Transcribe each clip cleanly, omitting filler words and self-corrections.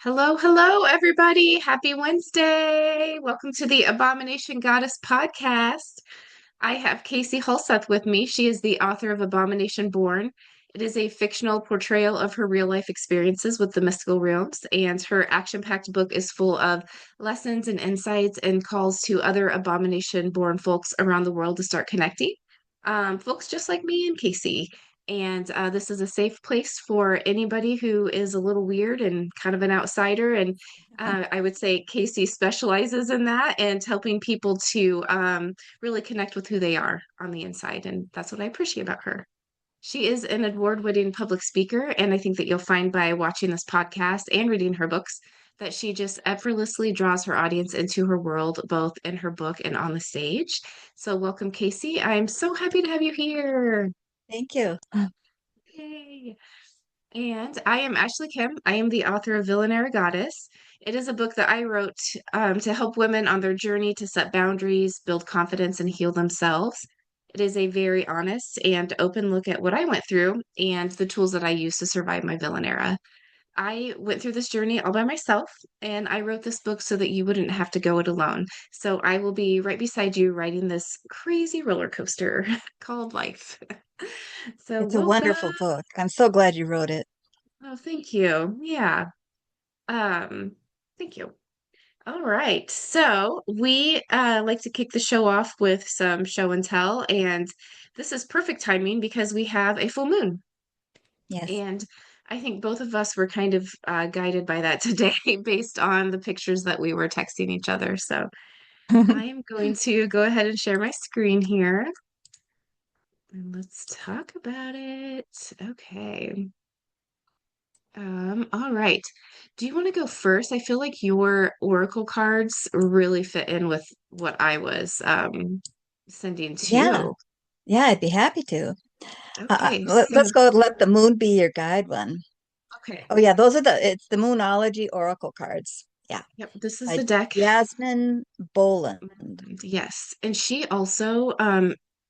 Hello, hello, everybody. Happy Wednesday. Welcome to the Abomination Goddess podcast. I have Casie Halseth with me. She is the author of Abomination Born. It is a fictional portrayal of her real life experiences with the mystical realms, and her action packed book is full of lessons and insights and calls to other Abomination Born folks around the world to start connecting. Folks just like me and Casie. And this is a safe place for anybody who is a little weird and kind of an outsider. And I would say Casie specializes in that and helping people to really connect with who they are on the inside. And that's what I appreciate about her. She is an award-winning public speaker, and I think that you'll find by watching this podcast and reading her books that she just effortlessly draws her audience into her world, both in her book and on the stage. So, welcome, Casie. I'm so happy to have you here. Thank you. Yay. And I am Ashley Kim. I am the author of Villainary Goddess. It is a book that I wrote to help women on their journey to set boundaries, build confidence, and heal themselves. It is a very honest and open look at what I went through and the tools that I used to survive my villain era. I went through this journey all by myself, and I wrote this book so that you wouldn't have to go it alone. So I will be right beside you riding this crazy roller coaster called life. So, It's a welcome. wonderful book. I'm so glad you wrote it. Oh, thank you. Yeah. Um, Thank you. All right. So we like to kick the show off with some show and tell, and this is perfect timing because we have a full moon. Yes. And I think both of us were kind of guided by that today based on the pictures that we were texting each other. So I am going to go ahead and share my screen here and let's talk about it. Okay. All right. Do you want to go first? I feel like your oracle cards really fit in with what I was sending Yeah. too. Yeah, I'd be happy to. Okay, Let's so go let the moon be your guide one. okay. Oh yeah, it's the Moonology Oracle cards. Yeah, Yep, this is the by deck. Yasmin Boland. Yes. And she also,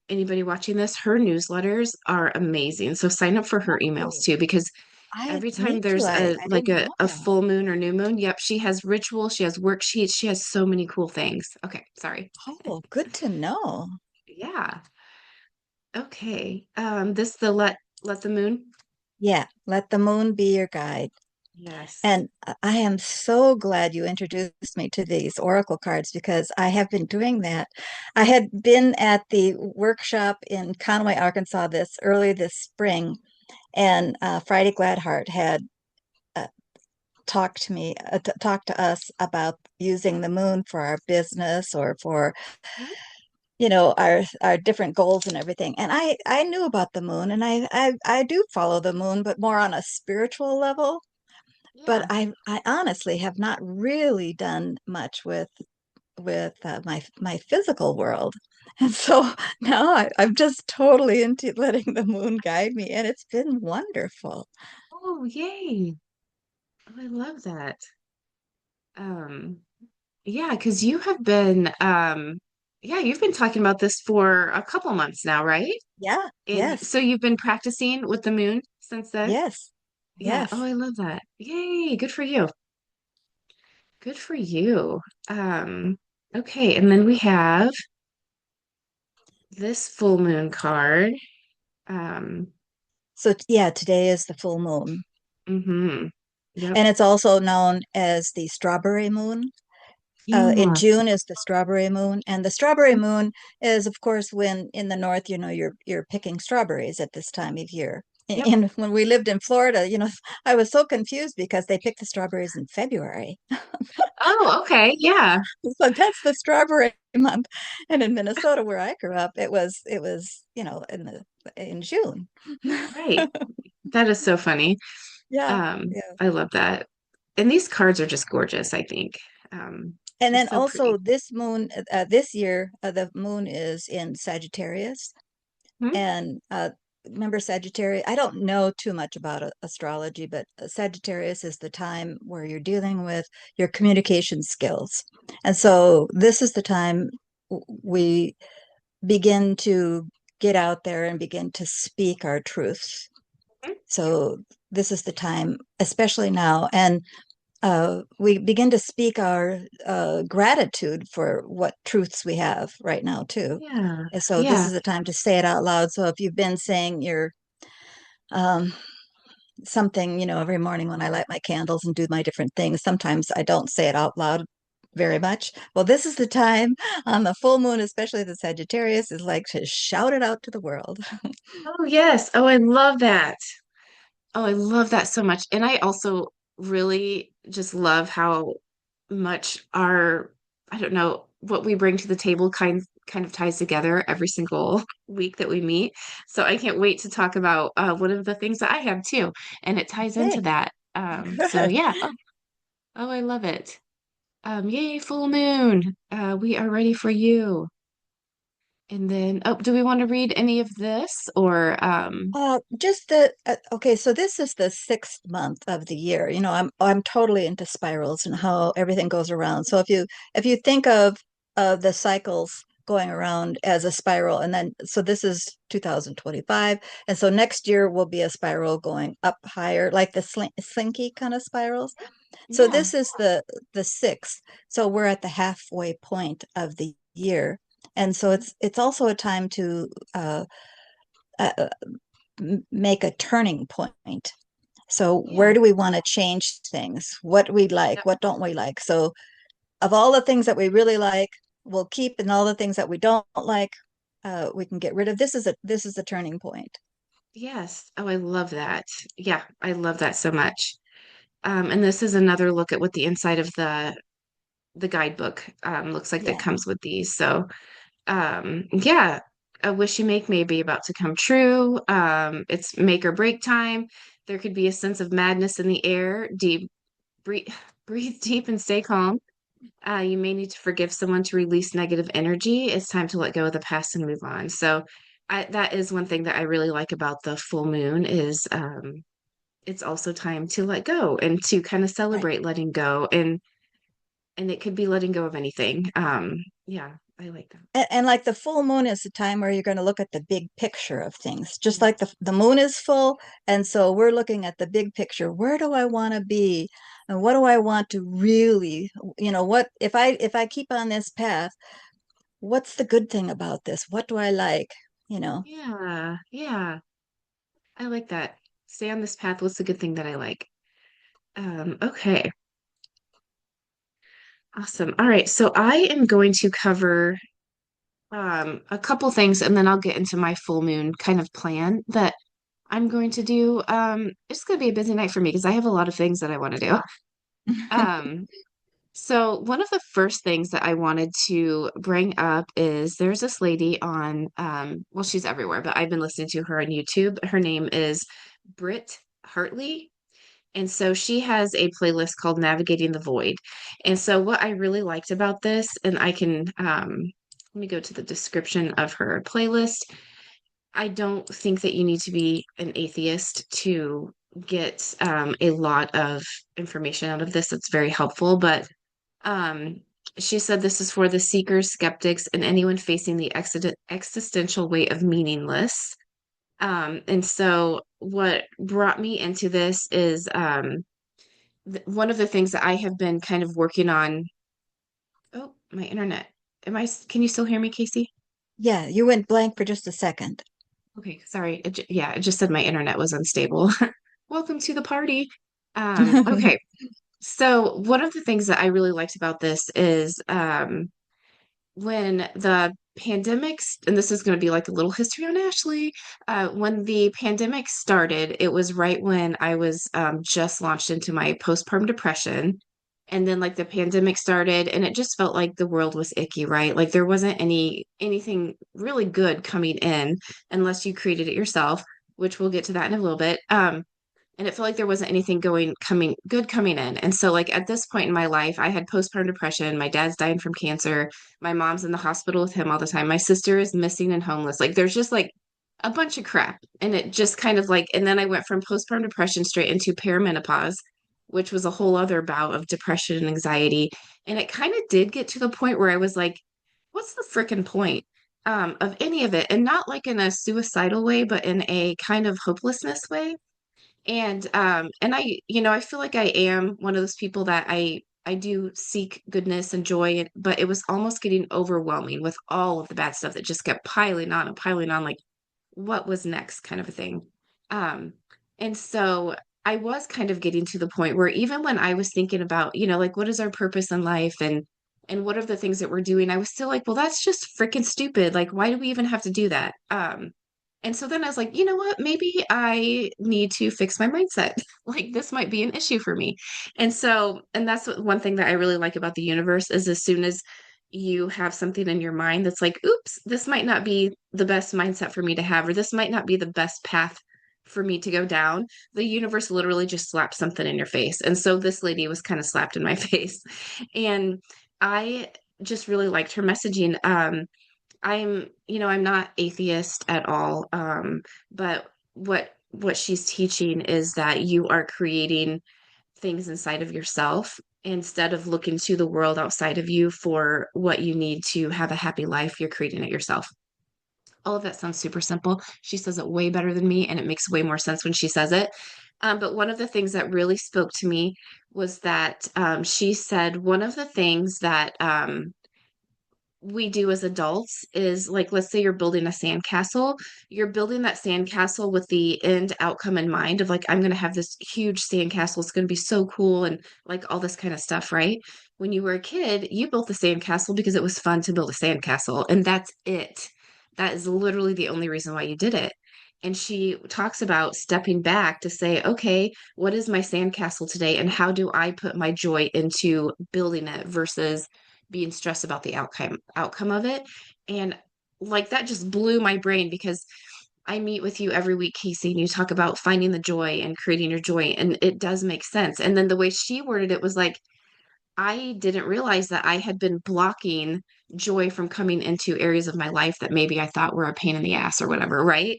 anybody watching this, her newsletters are amazing. So sign up for her emails Oh, too, because I every time need to. there's a I like didn't know a that. full moon or new moon, yep, she has rituals, she has worksheets, she has so many cool things. Okay, sorry. Oh, good to know. Yeah. Okay. This the let the moon. Yeah, let the moon be your guide. Yes. And I am so glad you introduced me to these oracle cards because I have been doing that. I had been at the workshop in Conway, Arkansas this spring, and Friday Gladheart had uh, talked to us about using the moon for our business or for Mhm. our different goals and everything. And I knew about the moon, and I do follow the moon, but more on a spiritual level. But Yeah. I honestly have not really done much with my physical world. And so now I'm just totally into letting the moon guide me, and it's been wonderful. Oh, yay. Oh, I love that. Um, yeah, because you have been yeah, you've been talking about this for a couple months now, right? Yeah, And yes, so you've been practicing with the moon since then? yes, Yeah. Oh, yes. I love that. Yay, good for you. Good for you. Okay, and then we have this full moon card. Um, So yeah, today is the full moon, mm-hmm. Yep. and it's also known as the strawberry moon. In Yeah. June is the strawberry moon, and the strawberry moon is, of course, when in the north, you're picking strawberries at this time of year. Yep. And when we lived in Florida, I was so confused because they pick the strawberries in February. Oh, okay. Yeah. So that's the strawberry month. And in Minnesota, where I grew up, it was, in June. Right. That is so funny. Yeah, yeah. I love that. And these cards are just gorgeous, I think. And Just then so also pretty. this year, the moon is in Sagittarius. Hmm? And remember Sagittarius, I don't know too much about astrology, but Sagittarius is the time where you're dealing with your communication skills. And so this is the time we begin to get out there and begin to speak our truths. Hmm? So this is the time, especially now. And we begin to speak our gratitude for what truths we have right now too. Yeah. And so this Yeah. is a time to say it out loud. So if you've been saying your um, something, every morning when I light my candles and do my different things, sometimes I don't say it out loud very much. Well, this is the time on the full moon, especially the Sagittarius, is like to shout it out to the world. Oh, yes. Oh, I love that. Oh, I love that so much. And I also really just love how much I don't know, what we bring to the table kind of ties together every single week that we meet. So I can't wait to talk about one of the things that I have too, and it ties into Okay, that. So good. yeah. Oh, I love it. Yay, full moon. We are ready for you. And then, oh, do we want to read any of this or Just the okay, so this is the sixth month of the year. I'm totally into spirals and how everything goes around. So if you think of the cycles going around as a spiral, and then so this is 2025, and so next year will be a spiral going up higher, like the slinky kind of spirals. So yeah, this is the sixth. So we're at the halfway point of the year, and so it's also a time to uh, make a turning point. So where yeah. do we want to change things? What we like, Yep. what don't we like? So of all the things that we really like, we'll keep, and all the things that we don't like, we can get rid of. This is a turning point. Yes. Oh, I love that. Yeah, I love that so much. And this is another look at what the inside of the guidebook looks like that Yeah. comes with these. So, yeah, a wish you make may be about to come true. It's make or break time. There could be a sense of madness in the air. Breathe, breathe deep and stay calm. You may need to forgive someone to release negative energy. It's time to let go of the past and move on. So, that is one thing that I really like about the full moon is it's also time to let go and to kind of Right. celebrate letting go and it could be letting go of anything. Yeah, I like that. And like the full moon is the time where you're going to look at the big picture of things, just like Yes. the moon is full. And so we're looking at the big picture. Where do I want to be? And what do I want to really, what if I keep on this path, what's the good thing about this? What do I like? You know, Yeah, yeah. I like that. Stay on this path. What's the good thing that I like? Okay. Awesome. All right. So I am going to cover a couple things and then I'll get into my full moon kind of plan that I'm going to do. It's going to be a busy night for me because I have a lot of things that I want to do. Um, so one of the first things that I wanted to bring up is there's this lady on well, she's everywhere, but I've been listening to her on YouTube. Her name is Britt Hartley. And so she has a playlist called Navigating the Void. And so what I really liked about this, and I can let me go to the description of her playlist. I don't think that you need to be an atheist to get a lot of information out of this. It's very helpful, but um, she said this is for the seekers, skeptics, and anyone facing the existential weight of meaningless. And so what brought me into this is one of the things that I have been kind of working on. Oh, my internet. Can you still hear me, Casey? yeah, you went blank for just a second. Okay, sorry. Yeah, it just said my internet was unstable. Welcome to the party. Okay. So one of the things that I really liked about this is when the pandemics, and this is going to be like a little history on Ashley. When the pandemic started, it was right when I was just launched into my postpartum depression. And then like the pandemic started, and it just felt like the world was icky, right? Like there wasn't anything really good coming in unless you created it yourself, which we'll get to that in a little bit. And it felt like there wasn't anything coming good coming in. And so like at this point in my life, I had postpartum depression. My dad's dying from cancer. My mom's in the hospital with him all the time. My sister is missing and homeless. Like there's just like a bunch of crap. And it just kind of like, and then I went from postpartum depression straight into perimenopause, which was a whole other bout of depression and anxiety. And it kind of did get to the point where I was like, what's the freaking point of any of it? And not like in a suicidal way, but in a kind of hopelessness way. And I feel like I am one of those people that I do seek goodness and joy, but it was almost getting overwhelming with all of the bad stuff that just kept piling on and piling on, like what was next kind of a thing. Um, and so I was kind of getting to the point where even when I was thinking about, like what is our purpose in life and what are the things that we're doing, I was still like, well, that's just freaking stupid. Like, why do we even have to do that? And so then I was like, you know what? Maybe I need to fix my mindset. Like this might be an issue for me. And that's one thing that I really like about the universe is as soon as you have something in your mind that's like, oops, this might not be the best mindset for me to have, or this might not be the best path for me to go down, the universe literally just slaps something in your face. And so this lady was kind of slapped in my face. And I just really liked her messaging. I'm not atheist at all. But what she's teaching is that you are creating things inside of yourself instead of looking to the world outside of you for what you need to have a happy life. You're creating it yourself. All of that sounds super simple. She says it way better than me, and it makes way more sense when she says it. But one of the things that really spoke to me was that she said one of the things that we do as adults is like, let's say you're building a sandcastle, you're building that sandcastle with the end outcome in mind of like, I'm going to have this huge sandcastle. It's going to be so cool and like all this kind of stuff, right? When you were a kid, you built the sandcastle because it was fun to build a sandcastle, and that's it. That is literally the only reason why you did it. And she talks about stepping back to say, okay, what is my sandcastle today? And how do I put my joy into building it versus being stressed about the outcome of it. And like that just blew my brain because I meet with you every week, Casie, and you talk about finding the joy and creating your joy, and it does make sense. And then the way she worded it was like, I didn't realize that I had been blocking joy from coming into areas of my life that maybe I thought were a pain in the ass or whatever, right?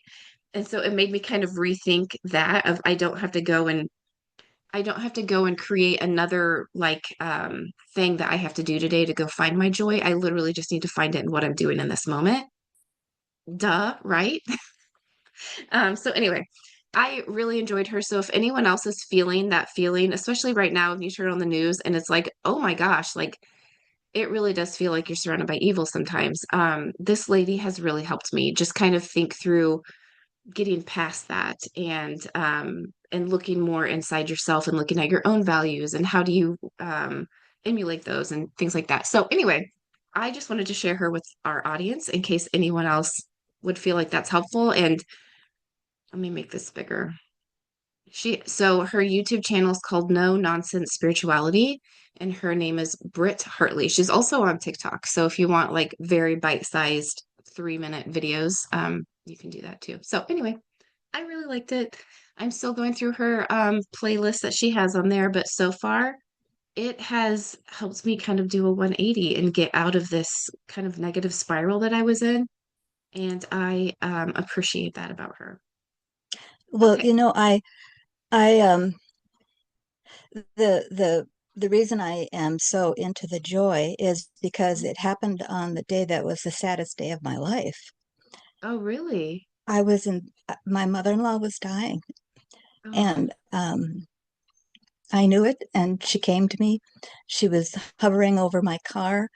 And so it made me kind of rethink that of I don't have to go and create another like thing that I have to do today to go find my joy. I literally just need to find it in what I'm doing in this moment. Duh, right? So anyway, I really enjoyed her. So if anyone else is feeling that feeling, especially right now, if you turn on the news and it's like, oh my gosh, like it really does feel like you're surrounded by evil sometimes. This lady has really helped me just kind of think through getting past that and looking more inside yourself and looking at your own values and how do you emulate those and things like that. So anyway, I just wanted to share her with our audience in case anyone else would feel like that's helpful. And let me make this bigger. So her YouTube channel is called No Nonsense Spirituality, and her name is Britt Hartley. She's also on TikTok. So if you want like very bite-sized 3-minute videos, you can do that too. So anyway, I really liked it. I'm still going through her playlist that she has on there, but so far it has helped me kind of do a 180 and get out of this kind of negative spiral that I was in. And I appreciate that about her. Well, Okay. I the reason I am so into the joy is because it happened on the day that was the saddest day of my life. Oh, really? I was in My mother-in-law was dying, Oh, and I knew it, and she came to me. She was hovering over my car,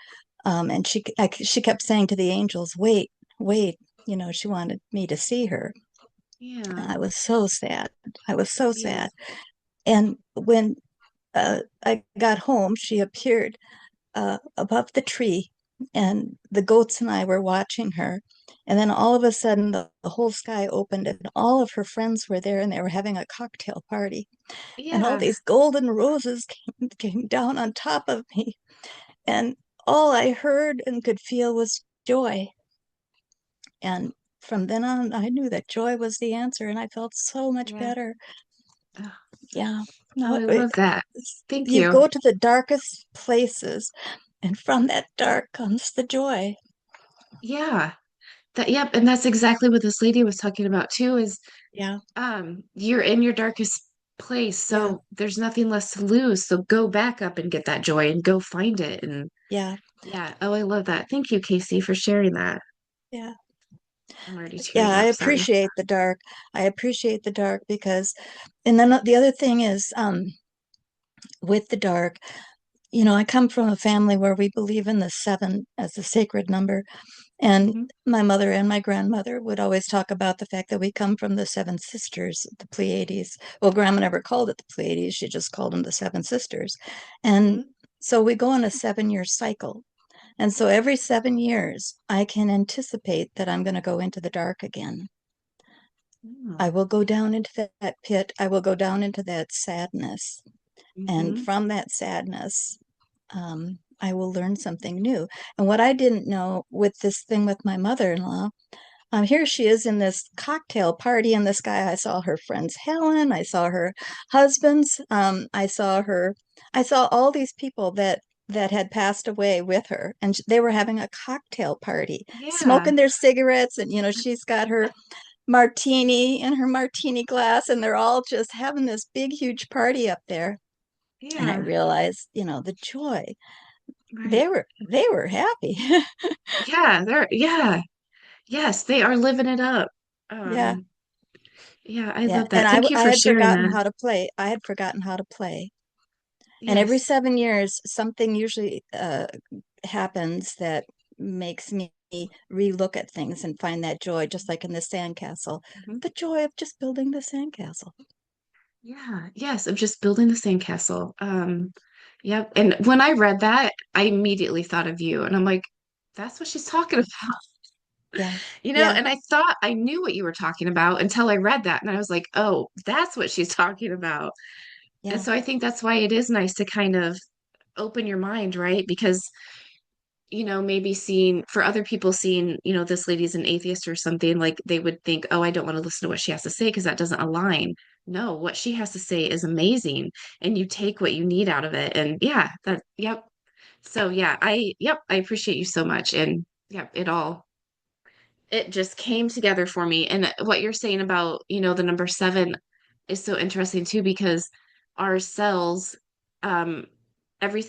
and she kept saying to the angels, "Wait, wait." She wanted me to see her. yeah. I was so sad. I was so Yeah. sad. And when I got home, she appeared above the tree, and the goats and I were watching her. And then all of a sudden, the whole sky opened, and all of her friends were there, and they were having a cocktail party. And all Yeah. these golden roses came down on top of me. And all I heard and could feel was joy. And from then on, I knew that joy was the answer, and I felt so much Yeah. better. Oh, Yeah. oh, No, I love that. Thank you you. go to the darkest places, and from that dark comes the joy. Yeah. Yep, and that's exactly what this lady was talking about too, is Yeah. you're in your darkest place, Yeah. so there's nothing less to lose. So go back up and get that joy and go find it. And Yeah. yeah, oh, I love that. Thank you, Casie, for sharing that. Yeah. I'm already Yeah, tearing I up. Sorry. appreciate the dark. I appreciate the dark because, and then the other thing is, with the dark, I come from a family where we believe in the seven as a sacred number. And Hmm. my mother and my grandmother would always talk about the fact that we come from the seven sisters, the Pleiades. Well, grandma never called it the Pleiades, she just called them the seven sisters. And Hmm. so we go on a 7 year cycle. And so every 7 years, I can anticipate that I'm going to go into the dark again. I will go down into that pit. I will go down into that sadness. And Hmm. from that sadness, I will learn something new. And what I didn't know with this thing with my mother-in-law, here she is in this cocktail party, and this guy, I saw her friends Helen, I saw her husbands, I saw all these people that had passed away with her, and they were having a cocktail party, Yeah. smoking their cigarettes, and she's got her martini in her martini glass, and they're all just having this big, huge party up there. And I Yeah. realized, the joy. Right. They were happy. Yeah. Yeah. Yes, they are living it up. Yeah. Um, yeah, I Yeah. love And that. Thank you I for had sharing forgotten that. how to play. I had forgotten how to play. And every Yes. 7 years, something usually happens that makes me relook at things and find that joy, just like in the sandcastle, Mhm. the joy of just building the sandcastle. Yeah. Yes, I'm just building the sandcastle. Yep. And when I read that, I immediately thought of you, and I'm like, that's what she's talking about. Yeah. Yeah. And I thought I knew what you were talking about until I read that, and I was like, oh, that's what she's talking about. And Yeah. so I think that's why it is nice to kind of open your mind, right? Because maybe seeing for other people seeing, this lady's an atheist or something, like they would think, oh, I don't want to listen to what she has to say because that doesn't align. No, what she has to say is amazing. And you take what you need out of it. And yeah, yep. So yeah, yep, I appreciate you so much. And yep, it just came together for me. And what you're saying about, the number seven is so interesting too, because our cells, um, every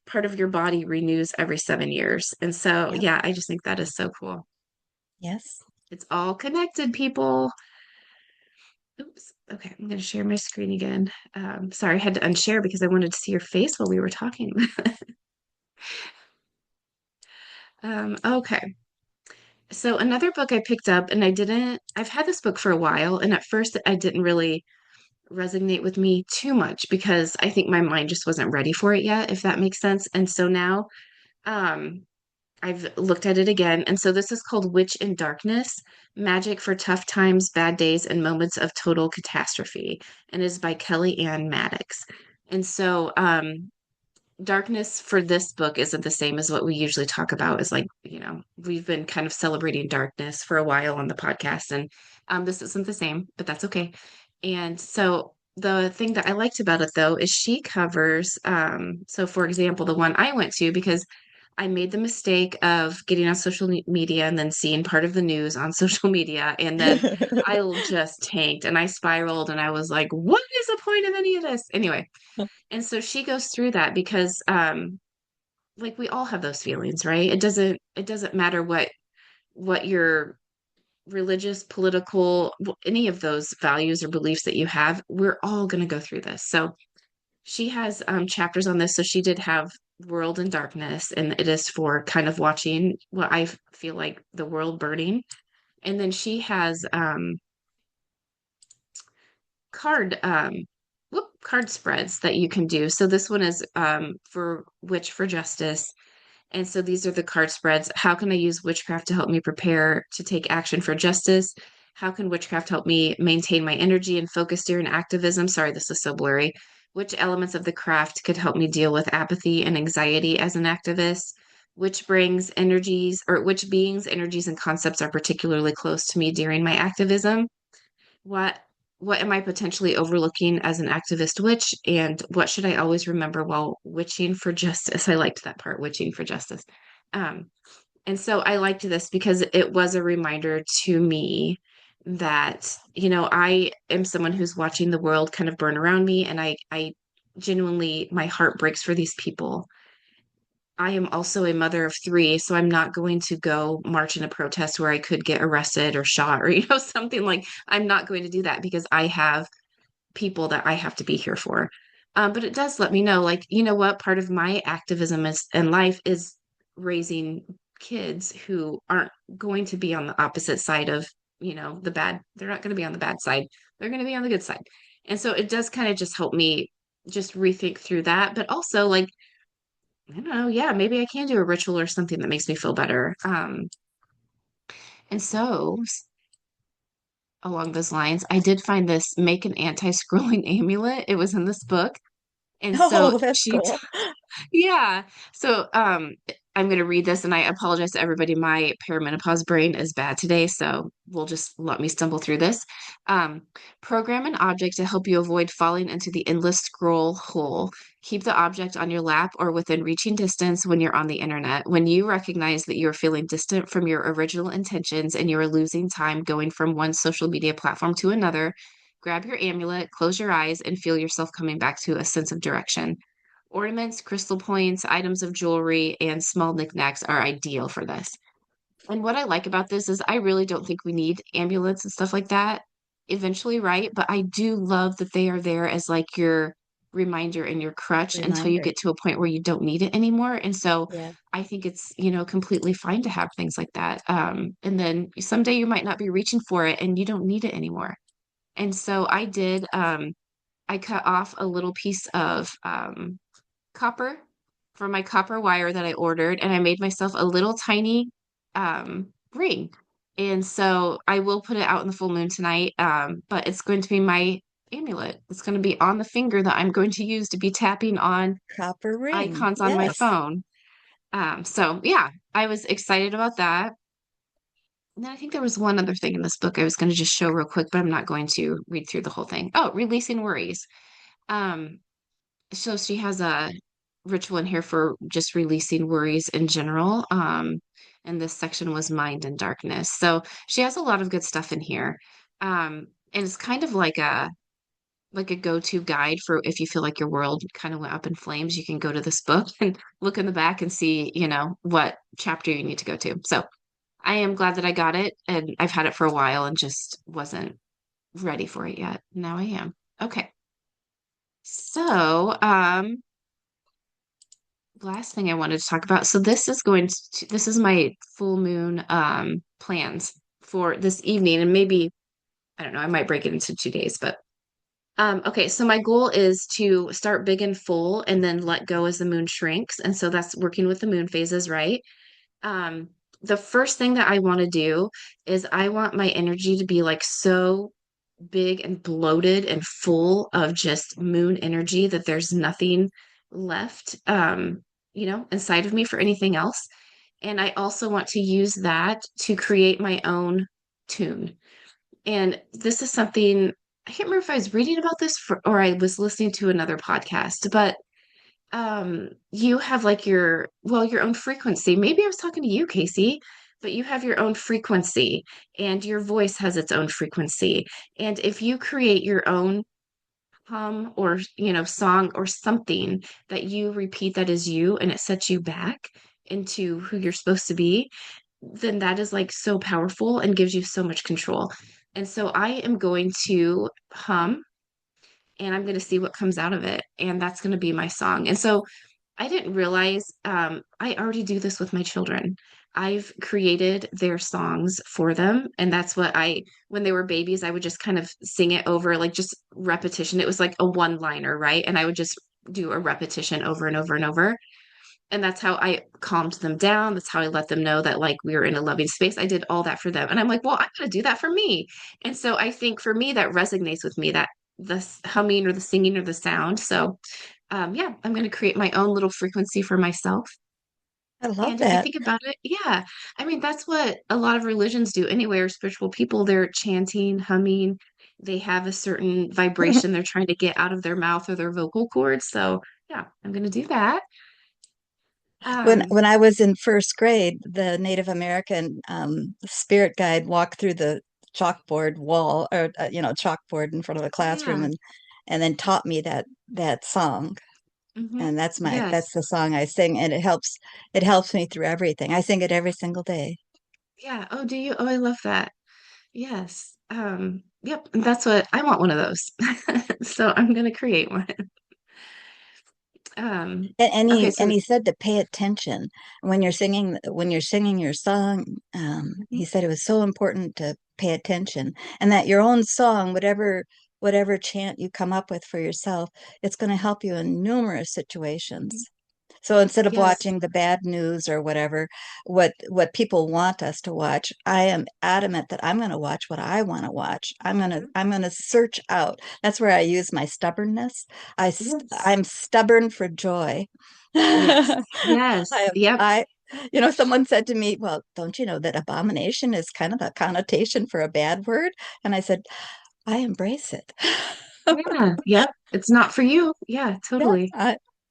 part of your body renews every 7 years. And so, Yep. yeah, I just think that is so cool. Yes. It's all connected, people. Oops. Okay, I'm going to share my screen again. Sorry, I had to unshare because I wanted to see your face while we were talking. Okay. So another book I picked up, and I've had this book for a while, and at first I didn't really resonate with me too much because I think my mind just wasn't ready for it yet, if that makes sense. And so now um I've looked at it again. And so this is called Witch in Darkness: Magic for Tough Times, Bad Days, and Moments of Total Catastrophe, and is by Kelly Ann Maddox. And so darkness for this book isn't the same as what we usually talk about. Is like, we've been kind of celebrating darkness for a while on the podcast, and this isn't the same, but that's okay. And so the thing that I liked about it though is she covers, so for example, the one I went to, because I made the mistake of getting on social media and then seeing part of the news on social media, and then I just tanked and I spiraled, and I was like, what is the point of any of this? Anyway, and so she goes through that because like we all have those feelings, right? It doesn't matter what your religious, political, any of those values or beliefs that you have, we're all going to go through this. So she has chapters on this. So she did have World in Darkness, and it is for kind of watching what I feel like the world burning. And then she has card card spreads that you can do. So this one is for Witch for Justice. And so these are the card spreads. How can I use witchcraft to help me prepare to take action for justice? How can witchcraft help me maintain my energy and focus during activism? Sorry, this is so blurry. Which elements of the craft could help me deal with apathy and anxiety as an activist? Which beings, energies, and concepts are particularly close to me during my activism? What what am I potentially overlooking as an activist witch? And what should I always remember while witching for justice? I liked that part, witching for justice. Um, and so I liked this because it was a reminder to me that, I am someone who's watching the world kind of burn around me, and I genuinely, my heart breaks for these people. I am also a mother of three, so I'm not going to go march in a protest where I could get arrested or shot or, something like I'm not going to do that because I have people that I have to be here for. But it does let me know, like, you know what, part of my activism is in life is raising kids who aren't going to be on the opposite side of, the bad. They're not going to be on the bad side. They're going to be on the good side. And so it does kind of just help me just rethink through that. But also, like, I don't know, yeah, maybe I can do a ritual or something that makes me feel better. And so along those lines, I did find this make an anti-scrolling amulet. It was in this book. And so Oh, that's she cool. Yeah. So, I'm going to read this and I apologize to everybody. My perimenopause brain is bad today, so we'll just let me stumble through this. Um, Program an object to help you avoid falling into the endless scroll hole. Keep the object on your lap or within reaching distance when you're on the internet. When you recognize that you're feeling distant from your original intentions and you're losing time going from one social media platform to another, grab your amulet, close your eyes, and feel yourself coming back to a sense of direction. Ornaments, crystal points, items of jewelry, and small knickknacks are ideal for this. And what I like about this is I really don't think we need amulets and stuff like that eventually, right? But I do love that they are there as like your reminder and your crutch until you Reminder. get to a point where you don't need it anymore. And so Yeah. I think it's, completely fine to have things like that. And then someday you might not be reaching for it and you don't need it anymore. And so I cut off a little piece of copper from my copper wire that I ordered, and I made myself a little tiny ring. And so I will put it out in the full moon tonight, but it's going to be my amulet. It's going to be on the finger that I'm going to use to be tapping on Copper ring. icons on my Yes. phone. So yeah, I was excited about that. And then I think there was one other thing in this book I was going to just show real quick, but I'm not going to read through the whole thing. Oh, releasing worries. Um, so she has a ritual in here for just releasing worries in general. And this section was mind and darkness. So she has a lot of good stuff in here. And it's kind of like a go-to guide for if you feel like your world kind of went up in flames, you can go to this book and look in the back and see, what chapter you need to go to. So I am glad that I got it and I've had it for a while and just wasn't ready for it yet. Now I am. Okay. So, last thing I wanted to talk about. So this is my full moon plans for this evening and maybe I don't know, I might break it into 2 days, but okay, so my goal is to start big and full and then let go as the moon shrinks. And so that's working with the moon phases, right? Um, the first thing that I want to do is I want my energy to be like so big and bloated and full of just moon energy that there's nothing left inside of me for anything else. And I also want to use that to create my own tune. And this is something I can't remember if I was reading about this or I was listening to another podcast, but you have like your own frequency. Maybe I was talking to you, Casie, but you have your own frequency and your voice has its own frequency. And if you create your own hum or song or something that you repeat that is you and it sets you back into who you're supposed to be, then that is like so powerful and gives you so much control. And so I am going to hum and I'm going to see what comes out of it. And that's going to be my song. And so I didn't realize I already do this with my children. I've created their songs for them. And that's what when they were babies, I would just kind of sing it over, like just repetition. It was like a one-liner, right? And I would just do a repetition over and over and over. And that's how I calmed them down. That's how I let them know that like we were in a loving space. I did all that for them. And I'm like, well, I'm going to do that for me. And so I think for me, that resonates with me, that the humming or the singing or the sound. So yeah, I'm going to create my own little frequency for myself. I love And if you that. think about it, yeah, I mean, that's what a lot of religions do anyway, or spiritual people, they're chanting, humming, they have a certain vibration they're trying to get out of their mouth or their vocal cords. So yeah, I'm going to do that. When Um, I was in first grade, the Native American spirit guide walked through the chalkboard wall or chalkboard in front of the oh classroom yeah. and then taught me that song. And that's Yes. the song I sing, and it helps me through everything. I sing it every single day. Yeah. Oh, do you? Oh, I love that. Yes. Yep. And that's what I want one of those. So I'm gonna create one. Okay, And so he said to pay attention when you're singing your song. mhm, He said it was so important to pay attention, and that your own song, whatever chant you come up with for yourself, it's going to help you in numerous mhm. situations. So instead of Yes. watching the bad news or whatever, what people want us to watch, I am adamant that I'm going to watch what I want to watch. Mhm. I'm going to search out. That's where I use my stubbornness. Yes. I'm stubborn for joy. Yes. I Yes. am Yep. I someone said to me, "Well, don't you know that abomination is kind of a connotation for a bad word?" And I said, "I embrace it." Yeah. Yep. It's not for you. Yeah, Yeah, totally.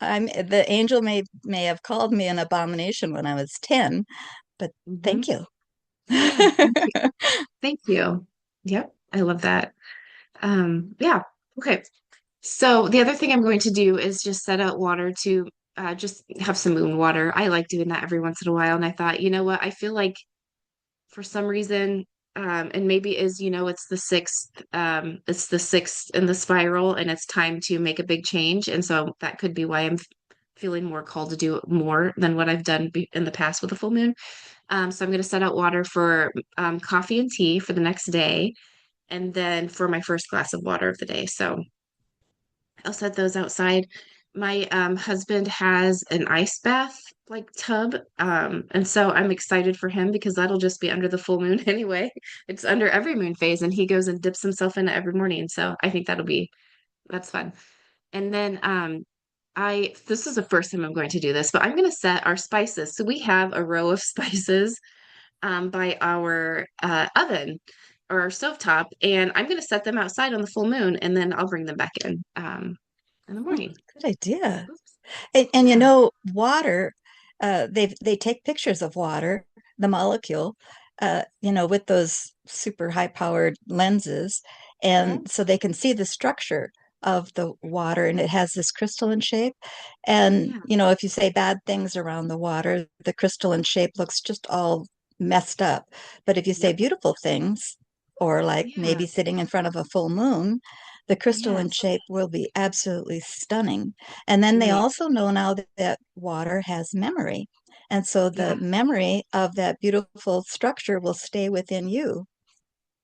I'm the angel may have called me an abomination when I was 10, but Hmm. thank you. Yeah. Thank you. Thank you. Yep. I love that. Yeah. Okay. So the other thing I'm going to do is just set out water to just have some moon water. I like doing that every once in a while. And I thought, you know what? I feel like for some reason, and maybe is, it's the sixth in the spiral, and it's time to make a big change. And so that could be why I'm feeling more called to do it more than what I've done in the past with the full moon. So I'm going to set out water for coffee and tea for the next day, and then for my first glass of water of the day. So I'll set those outside. My husband has an ice bath like tub. And so I'm excited for him because that'll just be under the full moon anyway. It's under every moon phase, and he goes and dips himself in it every morning. So I think that's fun. And then this is the first time I'm going to do this, but I'm going to set our spices. So we have a row of spices by our oven or our stovetop, and I'm going to set them outside on the full moon, and then I'll bring them back in the Oh, morning. good idea. Oops. And Yeah. water, they take pictures of water, the molecule, with those super high powered lenses, Mhm. and so they can see the structure of the water, and it has this crystalline shape. And Yeah. if you say bad things around the water, the crystalline shape looks just all messed up. But if you say Yep. beautiful things, or like Yeah. maybe sitting in front of a full moon, the crystalline Yes. shape will be absolutely stunning. And then they Right. also know now that water has memory. And so the Yeah. memory of that beautiful structure will stay within you.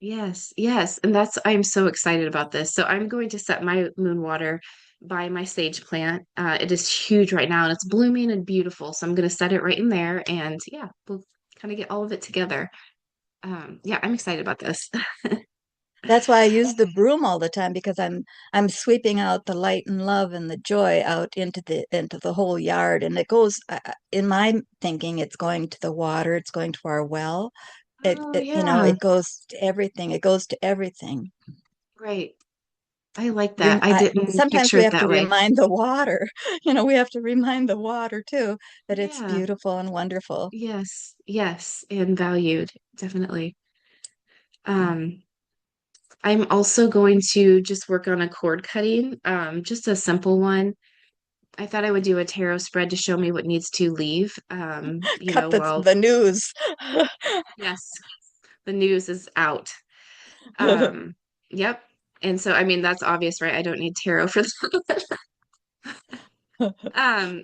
Yes. Yes. And I'm so excited about this. So I'm going to set my moon water by my sage plant. It is huge right now and it's blooming and beautiful. So I'm going to set it right in there, and yeah, we'll kind of get all of it together. Yeah, I'm excited about this. That's why I use the broom all the time, because I'm sweeping out the light and love and the joy out into the whole yard. And it goes, in my thinking, it's going to the water, it's going to our well. Oh, yeah. It goes to everything. It goes to everything. Great. I like that. I didn't Sometimes picture we it have to that way. remind the water, we have to remind the water too that it's Yeah. beautiful and wonderful. Yes. Yes. And valued. Definitely. Um, I'm also going to just work on a cord cutting, just a simple one. I thought I would do a tarot spread to show me what needs to leave. Cut Well, the news. yes, the news is out. Um, yep. And so, I mean, that's obvious, right? I don't need tarot for that.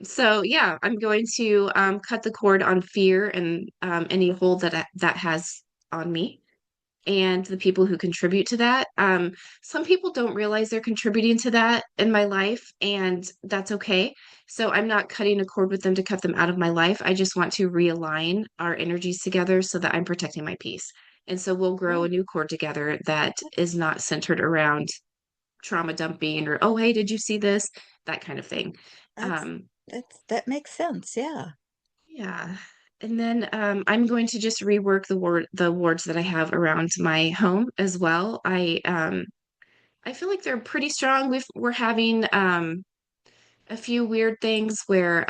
So yeah, I'm going to cut the cord on fear and any hold that has on me, and the people who contribute to that. Some people don't realize they're contributing to that in my life, and that's okay. So I'm not cutting a cord with them to cut them out of my life. I just want to realign our energies together so that I'm protecting my peace. And so we'll grow Oh, a new cord together that is not centered around trauma dumping or, oh, hey, did you see this? That kind of thing. that's Um, that makes sense. Yeah. yeah. And then I'm going to just rework the wards that I have around my home as well. I feel like they're pretty strong. We're having a few weird things where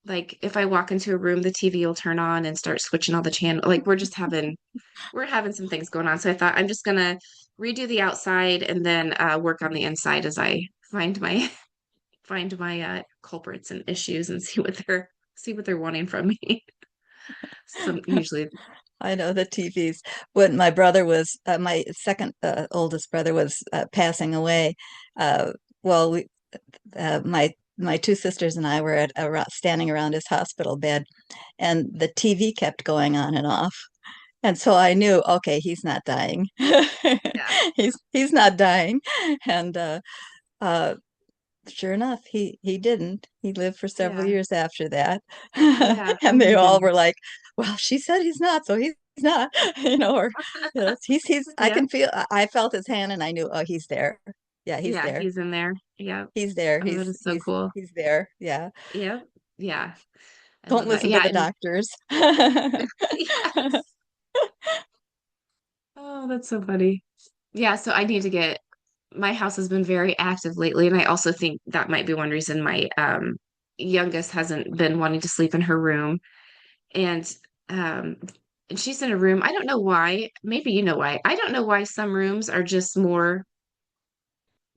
like if I walk into a room, the TV will turn on and start switching all the channel. Like we're having some things going on. So I thought I'm just gonna redo the outside and then work on the inside as I find my find my culprits and issues and see what they're wanting from me. Some usually, I know the TVs. When my brother was, my second oldest brother was passing away, uh, well, my two sisters and I were standing around his hospital bed, and the TV kept going on and off. And so I knew, okay, he's not dying. yeah, He's not dying. And uh, sure enough, he didn't. He lived for several yeah, years after that. yeah. Oh And they my all were goodness. like, well, she said he's not, so he's not, or he's I Yeah, can feel I felt his hand and I knew, oh, he's there. Yeah, he's yeah. there. He's in there. Yeah. He's there. Oh, that is so cool. He's there. Yeah. Yep. Yeah. I Don't love that. listen to Yeah. the And doctors. yes. Oh, that's so funny. Yeah. So I need to get, my house has been very active lately. And I also think that might be one reason my youngest hasn't been wanting to sleep in her room. And um, and she's in a room. I don't know why. Maybe you know why. I don't know why some rooms are just more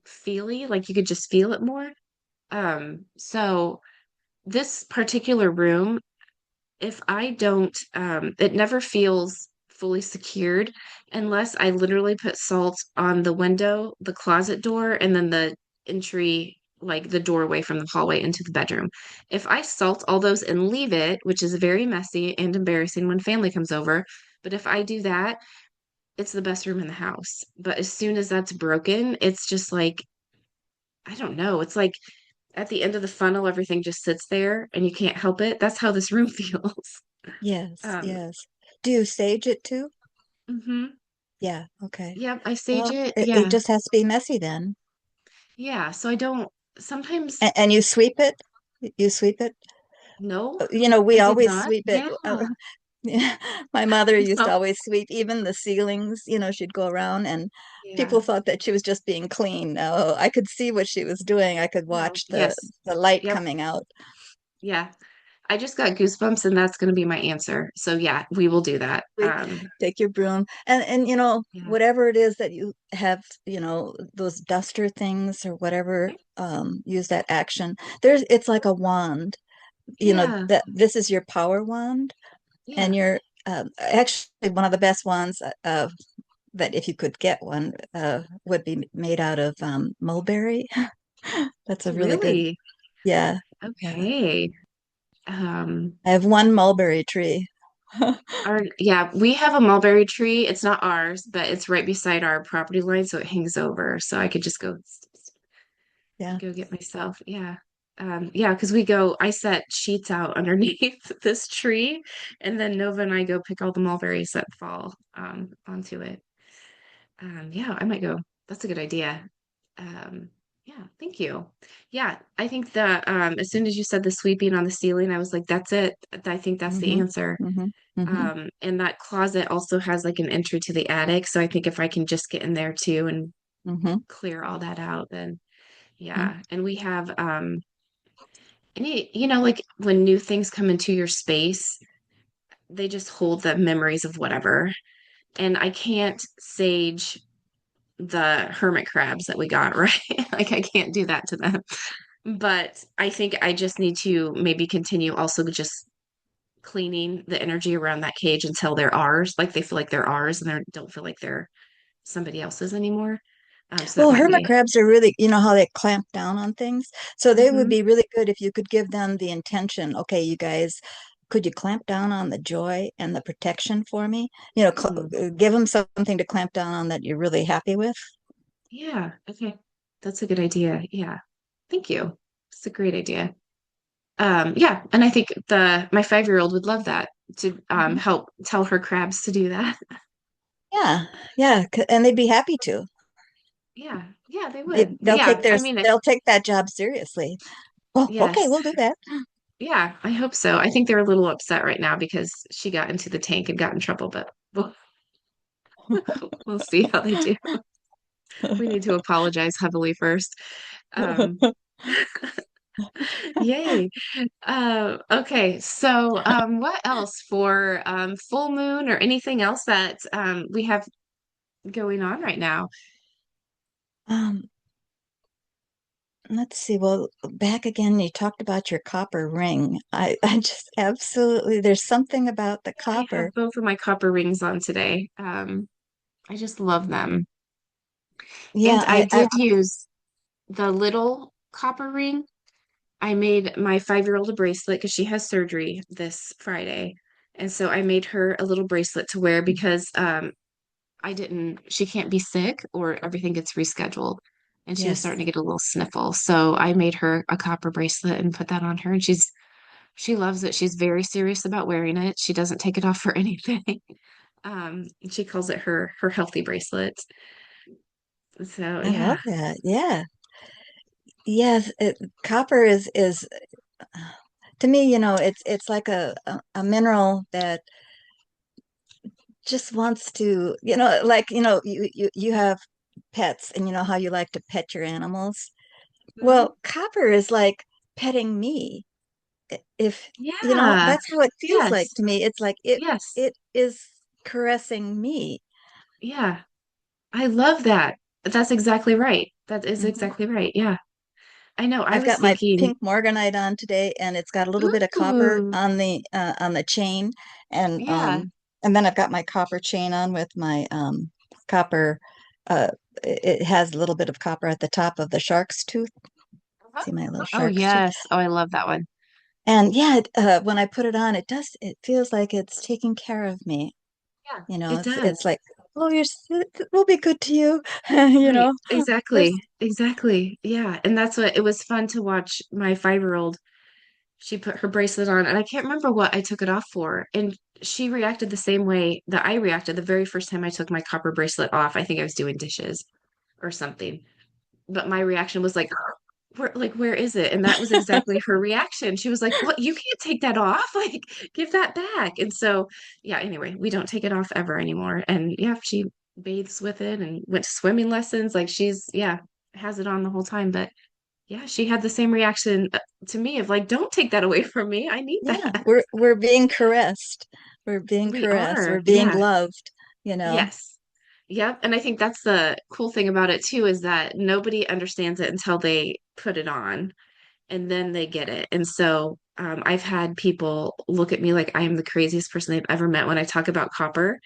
feely, like you could just feel it more. So this particular room, if I don't, it never feels fully secured unless I literally put salt on the window, the closet door, and then the entry, like the doorway from the hallway into the bedroom. If I salt all those and leave it, which is very messy and embarrassing when family comes over, but if I do that, it's the best room in the house. But as soon as that's broken, it's just like, I don't know. It's like at the end of the funnel, everything just sits there and you can't help it. That's how this room feels. Yes, Um, yes. Do you sage it too? mhm. Yeah, okay. Yep, I sage Well, it. it Yeah. just has to be messy then. Yeah. So I don't sometimes And you sweep it? You sweep it? no, We I did always not. sweep it. Yeah. Yeah, my mother used to No. always sweep even the ceilings. She'd go around and Yeah. people thought that she was just being clean. No, I could see what she was doing. I could No. watch the Yes. the light Yep. coming out. Yeah. I just got goosebumps and that's going to be my answer. So yeah, we will do that. Take your broom and Yeah. whatever it is that you have, those duster things or whatever, use that action. It's like a wand, Yeah. that this is your power wand, and Yeah. you're actually one of the best ones, that if you could get one, would be made out of mulberry. That's a Oh, really good, really? yeah, yeah. Okay. Um, I have one mulberry tree. yeah, we have a mulberry tree. It's not ours, but it's right beside our property line, so it hangs over. So I could just Yeah. go get myself. Yeah. Yeah, because I set sheets out underneath this tree, and then Nova and I go pick all the mulberries that fall onto it. Yeah, I might go. That's a good idea. Um, yeah, thank you. Yeah, I think that as soon as you said the sweeping on the ceiling, I was like, that's it. I think that's the Mm-hmm. answer. Mm-hmm. Mm-hmm. And that closet also has like an entry to the attic. So I think if I can just get in there too and Mm-hmm. clear all that out, then Mm-hmm. yeah. And we have like when new things come into your space, they just hold the memories of whatever. And I can't sage the hermit crabs that we got, right? Like I can't do that to them. But I think I just need to maybe continue also just cleaning the energy around that cage until they're ours. Like they feel like they're ours and they don't feel like they're somebody else's anymore. So that Well, might hermit be. crabs are really, how they clamp down on things. So they would Hmm. be really good if you could give them the intention. Okay, you guys, could you clamp down on the joy and the protection for me? Give them something to clamp down on that you're really happy with. Yeah. Okay. That's a good idea. Yeah. Thank you. It's a great idea. Yeah, and I think the my 5-year-old would love that to Mhm. help tell her crabs to do that. Yeah, yeah, and they'd be happy to. Yeah, yeah, they They, would. they'll take Yeah, their I mean, they'll take that job seriously. Oh, okay, yes, we'll do that. yeah, I hope so. I think they're a little upset right now because she got into the tank and got in trouble, but we'll see how they do. We need to apologize heavily first. Um, yay. Okay, so what else for full moon or anything else that we have going on right now? Um, let's see. Well, back again, you talked about your copper ring. I just absolutely, there's something about the I copper. have both of my copper rings on today. I just love them. And Yeah, I did use the little copper ring. I made my 5-year-old a bracelet because she has surgery this Friday. And so I made her a little bracelet to wear because she can't be sick or everything gets rescheduled. And she was starting yes. to get a little sniffle. So I made her a copper bracelet and put that on her. And she loves it. She's very serious about wearing it. She doesn't take it off for anything. She calls it her healthy bracelet. So I yeah. love that. Yeah. Yes, copper is to me, it's like a mineral that just wants to, like, you have pets and you know how you like to pet your animals. Mhm. Well, copper is like petting me. If, Yeah. that's how it feels like Yes. to me. It's like it Yes. it is caressing me. Yeah. I love that. That's exactly right. That is Mhm. exactly right. Yeah. I know. I I've was got my thinking, pink morganite on today, and it's got a little bit of copper ooh, on the chain, and yeah. um and then I've got my copper chain on with my copper. Uh, it has a little bit of copper at the top of the shark's tooth. Uh-huh. See my little Oh, shark's tooth, yes. Oh, I love that one. and yeah, when I put it on, it feels like it's taking care of me. Yeah, You know, it it's does. like, oh, we'll be good to you. Right. There's Exactly. Exactly. Yeah. And that's what it was fun to watch my 5-year-old. She put her bracelet on, and I can't remember what I took it off for. And she reacted the same way that I reacted the very first time I took my copper bracelet off. I think I was doing dishes or something. But my reaction was where is it? And that was exactly her reaction. She was like, what, you can't take that off. Like, give that back. And so, yeah, anyway, we don't take it off ever anymore. And yeah, she bathes with it and went to swimming lessons. Like yeah, has it on the whole time. But yeah, she had the same reaction to me of like, don't take that away from me. I need Yeah, that. we're being caressed. We're being We caressed. are. We're being Yeah. loved, you know. Yes. Yep. And I think that's the cool thing about it too, is that nobody understands it until they put it on and then they get it. And so I've had people look at me like I am the craziest person they've ever met when I talk about copper.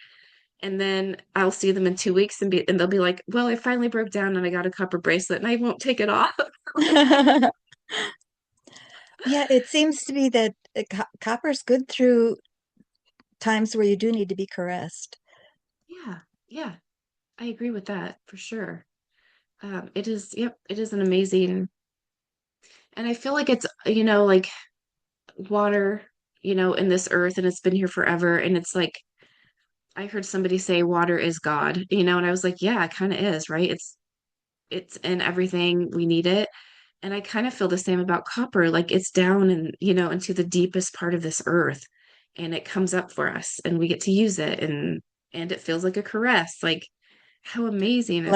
And then I'll see them in 2 weeks and they'll be like, well, I finally broke down and I got a copper bracelet and I won't take it off. Yeah, it seems to be that copper's good through times where you do need to be caressed. Yeah, yeah, I agree with that for sure. Yep, it is an amazing, and I feel like it's, like water, in this earth, and it's been here forever. And it's like, I heard somebody say water is God, and I was like, yeah, it kind of is, right? It's in everything. We need it. And I kind of feel the same about copper. Like it's down and, into the deepest part of this earth and it comes up for us and we get to use it and it feels like a caress. Like how amazing is that?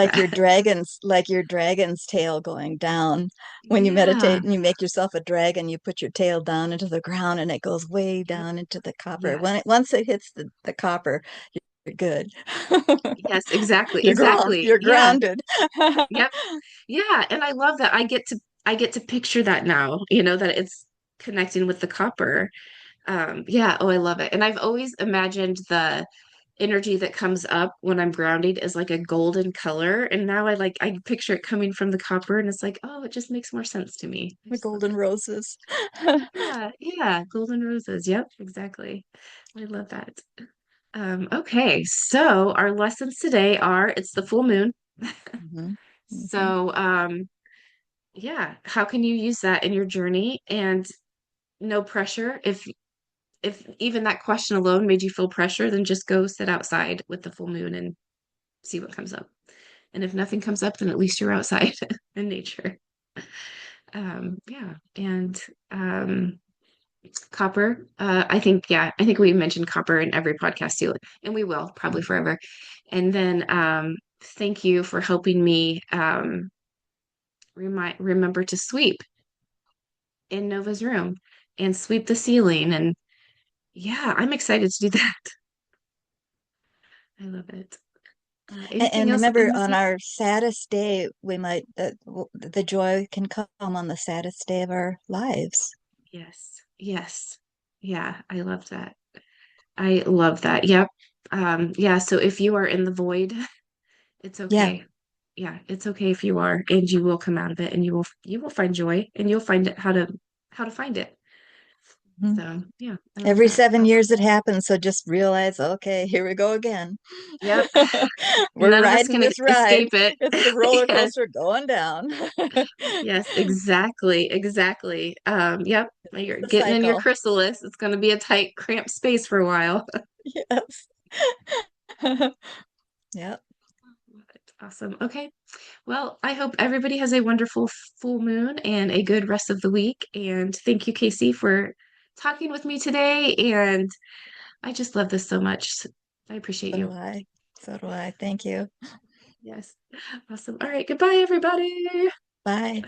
Like your dragon's tail going down. When you Yeah. meditate and you make yourself a dragon, you put your tail down into the ground and it goes way Yep. down into the copper. Yes. Once it hits the copper, you're good. Yes, exactly. Exactly. You're Yeah. grounded. Yep. Yeah. And I love that I get to picture that now, that it's connecting with the copper. Yeah, oh, I love it. And I've always imagined the energy that comes up when I'm grounded is like a golden color. And now I picture it coming from the copper and it's like, oh, it just makes more sense to me. I The just love golden it. roses. Yeah, yeah, golden roses. Yep, exactly. I love that. Okay, so our lessons today are it's the full moon. Mhm, mhm. So, yeah, how can you use that in your journey? And no pressure. If even that question alone made you feel pressure, then just go sit outside with the full moon and see what comes up. And if nothing comes up, then at least you're outside in nature. Yeah. And copper, I think we mentioned copper in every podcast too, and we will probably forever. And then thank you for helping me remember to sweep in Nova's room and sweep the ceiling. And yeah, I'm excited to do that. I love it. Anything And else in remember, this on week? our saddest day, we might the joy can come on the saddest day of our lives. Yes. Yes. Yeah, I love that. I love that. Yep. Yeah, so if you are in the void, it's Yeah. okay. Yeah, it's okay if you are, and you will come out of it and you will find joy and you'll find it how to find it. Mhm. So, yeah, I love Every that. 7 years it happens, so just realize, okay, here we go again. Yep. We're None of us riding can this ride. escape it. It's the roller Yes. coaster going down. Yes, exactly. Exactly. Yep. It's You're the getting in your cycle. chrysalis. It's going to be a tight, cramped space for a while. Yes. Yep. Awesome. Okay. Well, I hope everybody has a wonderful full moon and a good rest of the week. And thank you, Casey, for talking with me today. And I just love this so much. I appreciate So do you. I. So do I. Thank you. Yes. Awesome. All right. Goodbye, everybody. Bye.